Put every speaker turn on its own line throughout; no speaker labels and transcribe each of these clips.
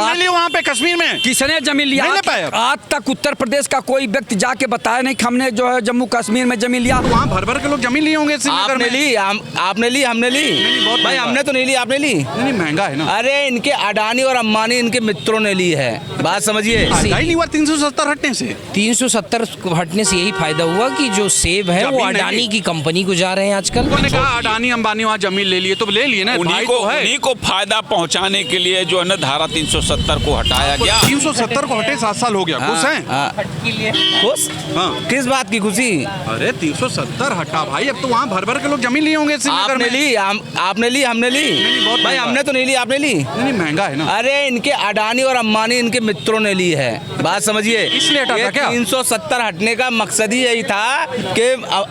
जमीन ले ली वहाँ पे कश्मीर में,
किसने जमीन लिया?
नहीं ले पाए।
आज तक उत्तर प्रदेश का कोई व्यक्ति जाके बताया नहीं कि हमने जो है जम्मू कश्मीर में जमीन लिया।
वहाँ भर भर के लोग जमीन लिए होंगे श्रीनगर
आपने
में।
ली, आपने ली, हमने ली भाई, हमने तो नहीं ली, आपने ली।
नहीं महंगा है ना।
अरे इनके अडानी और अंबानी इनके मित्रों ने ली है, बात समझिए।
नहीं हुआ 370 हटने से।
370 हटने से यही फायदा हुआ कि जो सेब है वो अडानी की कंपनी को जा रहे हैं आजकल।
उन्होंने कहा अडानी अंबानी वहाँ जमीन ले लिए तो ले लिए ना,
उन्हीं को फायदा पहुंचाने के लिए जो है ना धारा 370 को हटाया गया।
370 को हटे 7 साल हो गया, खुश हैं?
खुश?
हाँ।
किस बात की खुशी?
अरे 370 हटा भाई, अब तो वहाँ भर भर के लोग जमीन लिए होंगे श्रीनगर
आपने
में।
ली, आपने ली, हमने ली भाई, हमने तो नहीं ली, आपने ली।
नहीं महंगा है ना।
अरे इनके अडानी और अंबानी इनके मित्रों ने ली है, बात समझिए।
इसलिए हटा था क्या?
370 हटने का मकसद ही यही था कि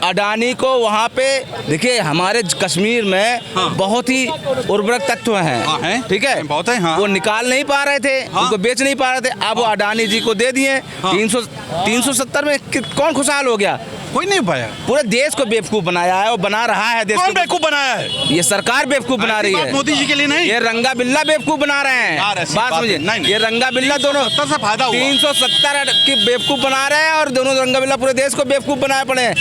अडानी को वहाँ पे देखिए, हमारे कश्मीर में बहुत ही उर्वरक तत्व हैं, ठीक है,
बहुत है। हाँ।
वो निकाल नहीं पा रहे थे, उनको बेच नहीं पा रहे थे, अब वो अडानी जी को दे दिए। 370 में कौन खुशहाल हो गया?
कोई नहीं पाया।
पूरे देश को बेवकूफ बनाया है और बना रहा है देश
कौन
को।
बेवकूफ बनाया है?
ये सरकार बेवकूफ बना रही है।
मोदी जी के लिए नहीं,
ये रंगा बिल्ला बेवकूफ बना रहे हैं, बात समझिए। ये रंगा बिल्ला दोनों
370 से फायदा हुआ।
370 की बेवकूफ बना रहे हैं और दोनों रंगा बिल्ला पूरे देश को बेवकूफ बनाए पड़े हैं,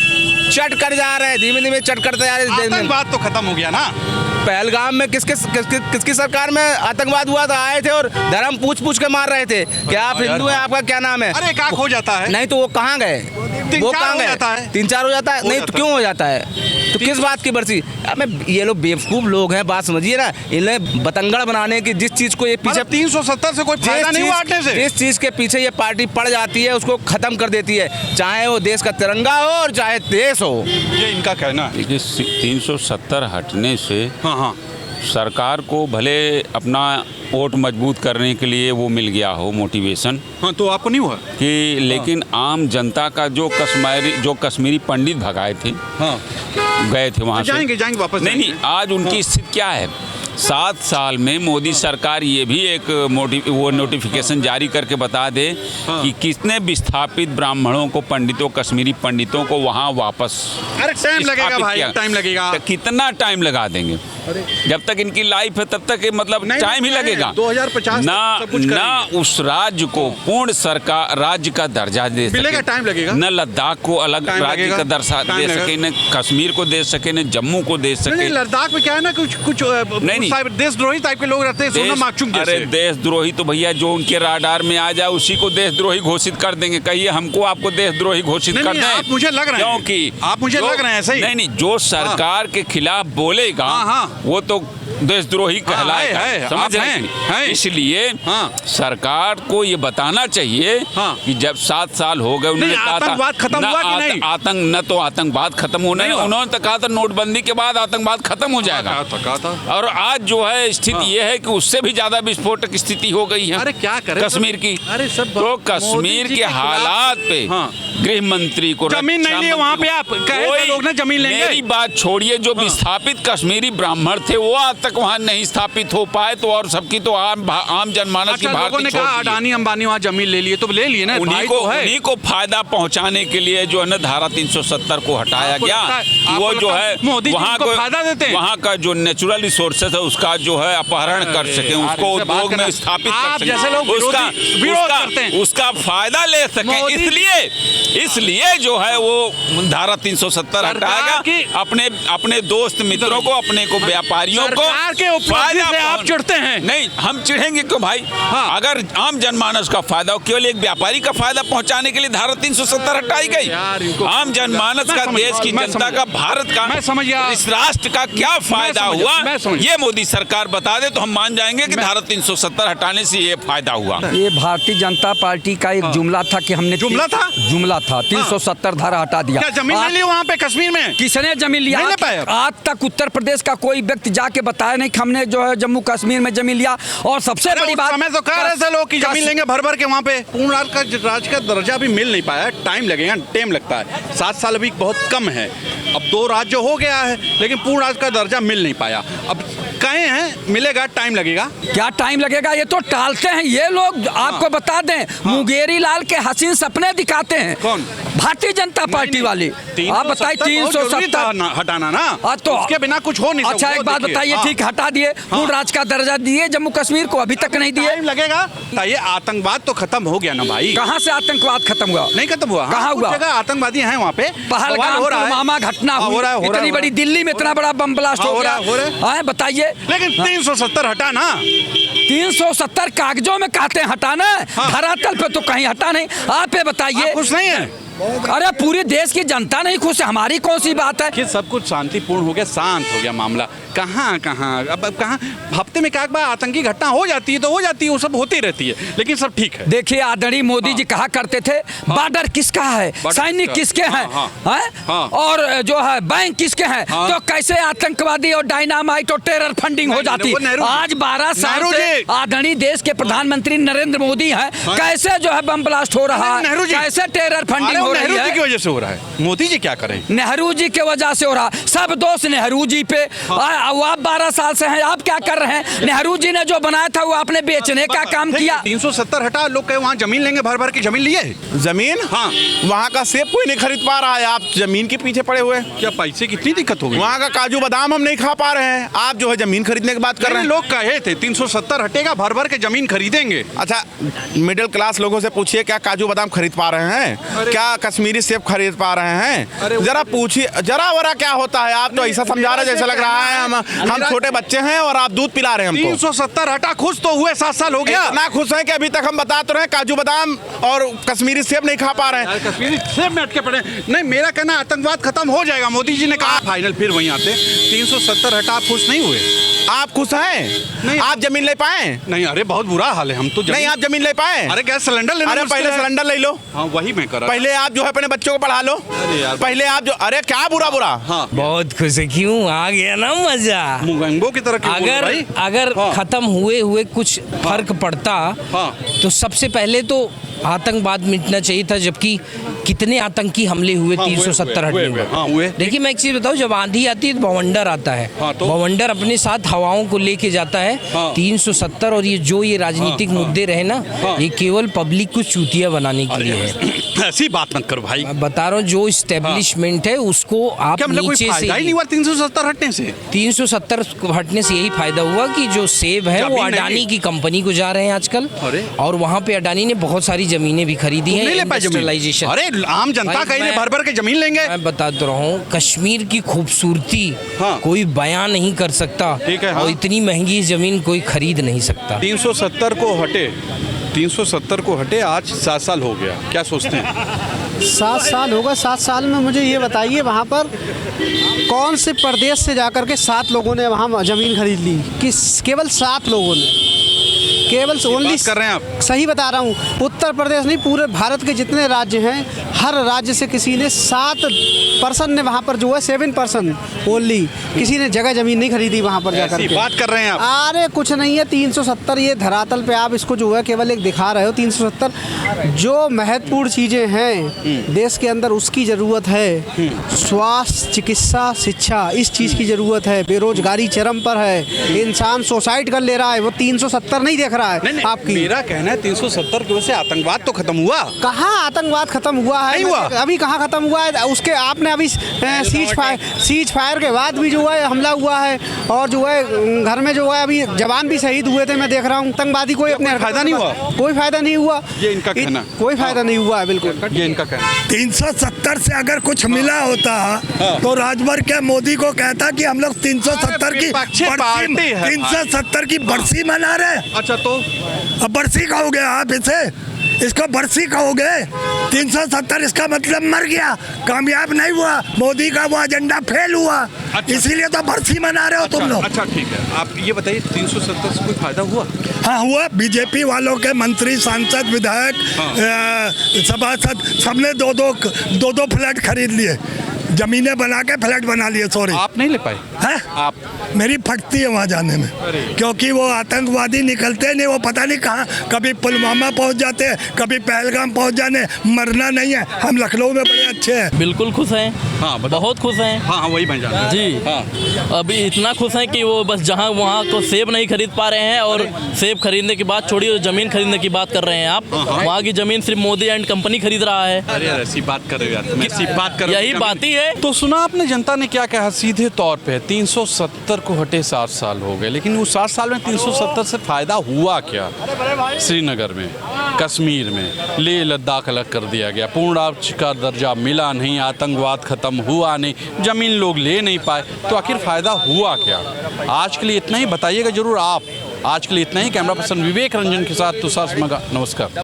चट कर जा रहे हैं, धीमे धीमे चट करते जा रहे हैं।
आतंकवाद तो खत्म हो गया ना।
पहलगाम में किसकी सरकार में आतंकवाद हुआ था? आए थे और धर्म पूछ के मार रहे थे कि आप हिंदू हैं, आपका क्या नाम है?
अरे एक हो जाता है।
नहीं तो वो कहाँ गए? वो कहाँ गए? 3-4 हो जाता है। नहीं तो क्यों हो जाता है? तो किस बात की बरसी? अब ये लोग बेवकूफ लोग हैं, बात समझिए ना। इन्हें बतंगड़ बनाने की जिस चीज को ये पीछे
370 से कोई फायदा नहीं हुआ हटने से।
जिस चीज के पीछे ये पार्टी पड़ जाती है उसको खत्म कर देती है, चाहे वो देश का तिरंगा हो और चाहे देश हो।
ये इनका कहना है।
देखिए 370 हटने से
हाँ।
सरकार को भले अपना वोट मजबूत करने के लिए वो मिल गया हो मोटिवेशन,
हाँ तो आपको नहीं हुआ
कि लेकिन आम जनता का जो कश्मीरी पंडित भगाए थे, गए थे वहाँ से,
जाएंगे वापस।
नहीं, आज उनकी स्थिति क्या है? 7 साल में मोदी सरकार ये भी एक नोटिफिकेशन जारी करके बता दे कि कितने विस्थापित ब्राह्मणों को, पंडितों, कश्मीरी पंडितों को वहाँ वापस।
अरे टाइम लगेगा भाई, टाइम लगेगा।
तो कितना टाइम लगा देंगे? जब तक इनकी लाइफ है तब तक मतलब टाइम ही लगेगा।
2050
ना उस राज्य को पूर्ण सरकार राज्य का दर्जा दे सके,
टाइम लगेगा।
न लद्दाख को अलग राज्य का दर्जा दे सके, न कश्मीर को दे सके, न जम्मू को दे सके।
लद्दाख में क्या है ना, कुछ
नहीं
देशद्रोही टाइप के लोग रहते हैं, सोनम वांगचुक जैसे।
अरे देशद्रोही तो भैया जो उनके राडार में आ जाए उसी को देशद्रोही घोषित कर देंगे। कहिए हमको आपको देशद्रोही घोषित कर दें?
आप मुझे लग रहे हैं,
क्योंकि
आप मुझे लग रहे हैं ऐसे ही।
नहीं, जो सरकार के खिलाफ बोलेगा वो तो देशद्रोही कहलाएगा, समझ रहे हैं? इसलिए सरकार को ये बताना चाहिए कि जब 7 साल हो गए, उन्होंने कहा था
खत्म हुआ कि नहीं?
न तो आतंकवाद खत्म होना है, उन्होंने तो कहा था नोटबंदी के बाद आतंकवाद खत्म हो जाएगा, और आज जो है स्थिति ये है कि उससे भी ज्यादा विस्फोटक स्थिति हो गई है।
अरे क्या करें
कश्मीर की? तो कश्मीर के हालात पे गृह मंत्री को
जमीन नहीं लिए वहाँ पे, आप कहे लोग ना जमीन लेंगे।
मेरी बात छोड़िए, जो विस्थापित कश्मीरी ब्राह्मण थे वो आज तक वहाँ नहीं स्थापित हो पाए, तो और सबकी तो आम जनमानस की
लोगों ने कहा अडानी अंबानी वहाँ जमीन ले लिए तो ले लिए ना।
उन्हीं को फायदा पहुँचाने के लिए जो है ना धारा 370 को हटाया गया। वो जो है वहाँ को फायदा देते हैं, वहाँ का जो नेचुरल रिसोर्सेज है उसका जो है अपहरण कर सके, उसको उद्योग में स्थापित कर सके, उसका फायदा ले सके। इसलिए जो है वो धारा 370 हटाया गया। अपने दोस्त मित्रों को, अपने को व्यापारियों को
फायदा से आप चिढ़ते हैं?
नहीं, हम चिढ़ेंगे क्यों भाई? अगर आम जनमानस का फायदा हो, केवल एक व्यापारी का फायदा पहुंचाने के लिए धारा 370 हटाई गई। आम जनमानस का, देश की जनता का, भारत का, इस राष्ट्र का क्या फायदा हुआ, ये मोदी सरकार बता दे तो हम मान जाएंगे कि धारा 370 हटाने से ये फायदा हुआ।
ये भारतीय जनता पार्टी का एक जुमला था कि हमने जुमला था 370 धारा हटा दिया।
क्या जमीन ले ली वहाँ पे कश्मीर में?
किसने जमीन लिया? आज तक उत्तर प्रदेश का कोई व्यक्ति जाके बताया नहीं कि हमने जो है जम्मू कश्मीर में जमीन लिया। और सबसे बड़ी बात,
समय तो कह रहे थे लोग कि जमीन लेंगे भर भर के वहाँ पे। पूर्ण राज्य का दर्जा भी मिल नहीं पाया, टाइम लगेगा, टाइम लगता है। 7 साल अभी बहुत कम है। अब 2 राज्य हो गया है लेकिन पूर्ण राज्य का दर्जा मिल नहीं पाया। अब कहे हैं मिलेगा, टाइम लगेगा।
क्या टाइम लगेगा? ये तो टालते हैं ये लोग। आपको बता दें, मुंगेरी लाल के हसीन सपने दिखाते हैं।
कौन?
भारतीय जनता पार्टी वाले। आप बताइए 370
हटाना ना,
तो
उसके बिना कुछ हो नहीं सकता।
अच्छा एक बात बताइए, ठीक हटा दिए, पूर्ण राज्य का दर्जा दिए जम्मू कश्मीर को, अभी तक नहीं दिए।
टाइम लगेगा। ये आतंकवाद तो खत्म हो गया ना भाई।
कहाँ से आतंकवाद खत्म हुआ?
नहीं खत्म हुआ।
कहाँ हुआ?
जगह आतंकवादी हैं वहाँ पे।
पहलगाम पुलवामा घटना हुई, इतनी बड़ी दिल्ली में इतना बड़ा बम ब्लास्ट हो गया, बताइए।
लेकिन 370 हटा ना।
370 कागजों में कहते हैं हटाना, धरातल पे तो कहीं हटा नहीं। आप ये बताइए।
खुश नहीं है?
अरे पूरे देश की जनता नहीं खुश है, हमारी कौन सी बात है?
कि सब कुछ शांतिपूर्ण हो गया, शांत हो गया मामला। कहाँ अब कहाँ हफ्ते में क्या बार आतंकी घटना हो जाती है तो हो जाती है, वो सब होती रहती है, लेकिन सब ठीक है।
देखिए आदरणीय मोदी जी कहा करते थे, बॉर्डर किसका है, सैनिक किसके हैं, और जो है बैंक किसके हैं, तो कैसे आतंकवादी और डायनामाइट और टेरर फंडिंग हो जाती। आज 12 साल से आदरणीय देश के प्रधानमंत्री नरेंद्र मोदी हैं, कैसे जो है बम ब्लास्ट हो रहा है, कैसे टेरर फंडिंग हो रही है।
नेहरू जी की वजह से हो रहा है। मोदी जी क्या करें?
नेहरू जी की वजह से हो रहा, सब दोष नेहरू जी पे। वो आप 12 साल से हैं, आप क्या कर रहे हैं? नेहरू जी ने जो बनाया था वो आपने बेचने का काम किया।
370 हटा, लोग कहे वहाँ जमीन लेंगे, भर भर की जमीन लिए।
जमीन? हाँ, वहाँ का सेब कोई नहीं खरीद पा रहा है, आप जमीन के पीछे पड़े हुए।
क्या पैसे की इतनी दिक्कत हो गई?
वहाँ का काजू बादाम हम नहीं खा पा रहे हैं, आप जो है जमीन खरीदने की बात कर रहे हैं।
लोग कहे थे 370 हटेगा, भर भर के जमीन खरीदेंगे।
अच्छा, मिडिल क्लास लोगों से पूछिए, क्या काजू बादाम खरीद पा रहे हैं? क्या कश्मीरी सेब खरीद पा रहे हैं? जरा पूछिए, जरा वरा क्या होता है? आप तो ऐसा समझा रहे जैसा लग रहा है हम छोटे बच्चे हैं और आप दूध पिला रहे हैं हमको।
370 हटा, खुश तो हुए, 7 साल हो गया।
इतना खुश हैं कि अभी तक हम बता तो रहे हैं काजू बादाम और कश्मीरी सेब नहीं खा पा रहे हैं।
कश्मीरी सेब में अटके पड़े। नहीं, मेरा कहना आतंकवाद खत्म हो जाएगा, मोदी जी ने कहा। फाइनल फिर वहीं आते। 370 हटा, आप खुश नहीं हुए?
आप खुश हैं? नहीं, आप जमीन ले पाए?
नहीं, अरे बहुत बुरा हाल है, हम तो
नहीं, आप जमीन ले पाए?
अरे गैस सिलेंडर लेना।
अरे पहले सिलेंडर ले लो।
हाँ, वही मैं कर रहा।
पहले आप जो है अपने बच्चों को पढ़ा लो। पहले आप जो, अरे क्या बुरा।
हाँ,
बहुत खुश है, क्यों आ गया ना मजा।
मुगंगो की तरह
अगर खत्म हुए कुछ फर्क पड़ता तो सबसे पहले तो आतंकवाद मिटना चाहिए था, जबकि कितने आतंकी हमले हुए 370 हटने में। देखिए मैं एक चीज बताऊं, जब आंधी आती है तो बवंडर आता है, बवंडर अपने साथ हवाओं को लेके जाता है। 370 और ये राजनीतिक मुद्दे रहे ना, ये केवल पब्लिक को चूतिया बनाने के लिए है।
ऐसी बात मत करो भाई,
बता रहा हूँ, जो इस्टेब्लिशमेंट है उसको आप नीचे से
ही नहीं हुआ 370 हटने से।
370 हटने से यही फायदा हुआ कि जो सेब है वो अडानी की कंपनी को जा रहे हैं आजकल, और वहाँ पे अडानी ने बहुत सारी जमीनें भी खरीदी हैं। इंडस्ट्रियलाइजेशन,
अरे आम जनता कहीं भर भर के जमीन लेंगे।
मैं बता तो रहा हूँ, कश्मीर की खूबसूरती कोई बयान नहीं कर सकता, और इतनी महंगी जमीन कोई खरीद नहीं सकता।
370 को हटे, 370 को हटे, आज 7 साल हो गया, क्या सोचते हैं?
7 साल होगा। 7 साल में मुझे ये बताइए, वहाँ पर कौन से प्रदेश से जाकर के 7 लोगों ने वहाँ ज़मीन खरीद ली? केवल 7 लोगों ने, केवल ओनली
कर रहे हैं आप?
सही बता रहा हूँ, उत्तर प्रदेश नहीं, पूरे भारत के जितने राज्य हैं, हर राज्य से किसी ने 7 पर्सन ने वहाँ पर जो है 7 पर्सन ओनली, किसी ने जगह ज़मीन नहीं खरीदी वहाँ पर जाकर के।
बात कर रहे हैं आप?
अरे कुछ नहीं है, 370 ये धरातल पे आप इसको जो है केवल एक दिखा रहे हो। 370 जो महत्वपूर्ण चीज़ें हैं देश के अंदर उसकी ज़रूरत है। स्वास्थ्य, चिकित्सा, शिक्षा, इस चीज़ की ज़रूरत है। बेरोजगारी चरम पर है, इंसान सुसाइड कर ले रहा है, वो 370 नहीं देख रहा है।
नहीं,
आपकी
मेरा कहना है 370 की वजह से आतंकवाद तो खत्म हुआ।
कहाँ आतंकवाद खत्म हुआ है?
नहीं हुआ।
अभी कहाँ खत्म हुआ है? उसके आपने अभी सीज फायर के बाद भी जो है हमला हुआ है, और जो है घर में जो है अभी जवान भी शहीद हुए थे, मैं देख रहा हूँ। आतंकवादी कोई अपने
फायदा नहीं हुआ,
कोई फायदा नहीं हुआ,
ये इनका कहना।
कोई फायदा नहीं हुआ है, बिल्कुल
ये इनका कहना।
370 से अगर कुछ मिला होता तो राजभर के मोदी को कहता कि हम लोग 370 की बरसी मना रहे।
अच्छा, तो
अब बरसी कहोगे आप इसे? इसको बरसी कहोगे? 370 इसका मतलब मर गया, कामयाब नहीं हुआ, मोदी का वो एजेंडा फेल हुआ। अच्छा, इसीलिए तो बरसी मना रहे हो तुम लोग।
अच्छा ठीक है, आप ये बताइए 370 से कोई फायदा हुआ?
हाँ हुआ, बीजेपी वालों के मंत्री, सांसद, विधायक, सभासद सबने दो दो फ्लैट खरीद लिए। जमीनें बना के फ्लैट बना लिए। सॉरी,
आप नहीं ले पाए
हैं?
आप
मेरी फटती है वहाँ जाने में, क्योंकि वो आतंकवादी निकलते नहीं, वो पता नहीं कहाँ, कभी पुलवामा पहुँच जाते हैं, कभी पहलगाम पहुँच जाने, मरना नहीं है। हम लखनऊ में बड़े अच्छे हैं।
बिल्कुल खुश हैं।
हाँ,
बहुत खुश हैं।
हाँ, वही मैं जान
जी।
हाँ।
अभी इतना खुश हैं कि वो बस जहाँ वहाँ को सेब नहीं खरीद पा रहे हैं, और सेब खरीदने की बात छोड़िए, ज़मीन खरीदने की बात कर रहे हैं आप। वहाँ की ज़मीन सिर्फ मोदी एंड कंपनी खरीद रहा है।
अरे ऐसी बात कर रहे हो यार, ऐसी बात कर,
यही बात ही है।
तो सुना आपने जनता ने क्या कहा सीधे तौर पे? 370 को हटे 7 साल हो गए, लेकिन उस 7 साल में 370 से फायदा हुआ क्या? श्रीनगर में, कश्मीर में, लेह लद्दाख अलग कर दिया गया, पूर्ण राज्य का दर्जा मिला नहीं, आतंकवाद खत्म हुआ नहीं, जमीन लोग ले नहीं पाए, तो आखिर फायदा हुआ क्या? आज के लिए इतना ही, बताइएगा जरूर आप। आज के लिए इतना ही। कैमरा पर्सन विवेक रंजन के साथ तुषार समगा, नमस्कार।